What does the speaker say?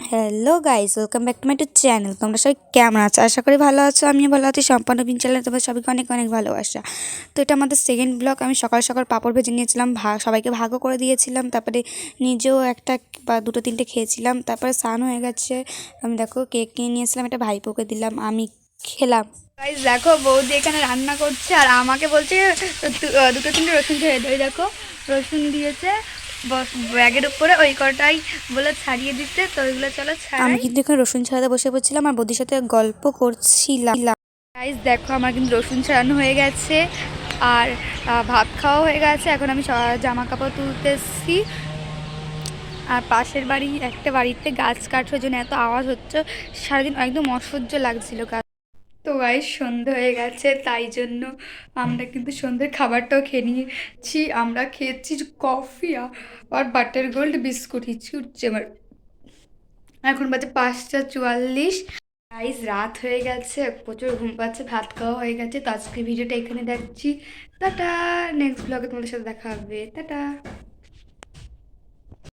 Hello guys, welcome back to my to channel. তোমরা সবাই কেমন আছো? আশা করি ভালো আছো। আমিও ভালো আছি। সম্পূর্ণ বিন চ্যানেলে তোমাদের সবাইকে অনেক অনেক ভালোবাসা। তো এটা আমাদের সেকেন্ড ব্লগ। আমি সকাল সকাল পাঁপড় ভেজে নিয়েছিলাম, সবাইকে ভাগও করে দিয়েছিলাম। তারপরে নিজেও একটা বা দুটো তিনটে খেয়েছিলাম। তারপরে স্নান হয়ে গেছে। আমি দেখো কেক কিনে নিয়েছিলাম, এটা ভাইপোকে দিলাম, আমি খেলাম। গাইস দেখো, বৌদি এখানে রান্না করছে আর আমাকে বলছে দুটো তিনটে রসুন ছেড়ে দেয়। দেখো রসুন দিয়েছে ব্যাগের উপরে, ওই কটাই বলে ছাড়িয়ে দিতে, তো ওইগুলো চলো ছাড়াই। আমি কিন্তু এখানে রসুন ছাড়াতে বসে পড়ছিলাম আর বৌদির সাথে গল্প করছিলাম। গাইস দেখো, আমার কিন্তু রসুন ছাড়ানো হয়ে গেছে আর ভাত খাওয়া হয়ে গেছে। এখন আমি জামা কাপড় তুলতেছি। আর পাশের একটা বাড়িতে গাছ কাটার জন্য এত আওয়াজ হচ্ছে, সারাদিন একদম অসহ্য লাগছিল। তো গাইস সন্ধে হয়ে গেছে, তাই জন্য আমরা কিন্তু সন্ধ্যের খাবারটাও খেয়ে নিয়েছি। আমরা খেয়েছি কফি আর বাটার গোল্ড বিস্কুট। উঠছে আমার। এখন বাজে 5:44। গাইস রাত হয়ে গেছে, প্রচুর ঘুম পাচ্ছে, ভাত খাওয়া হয়ে গেছে। তো আজকে ভিডিওটা এখানে দেখছি। টাটা। নেক্সট ব্লগে তোমাদের সাথে দেখা হবে। টাটা।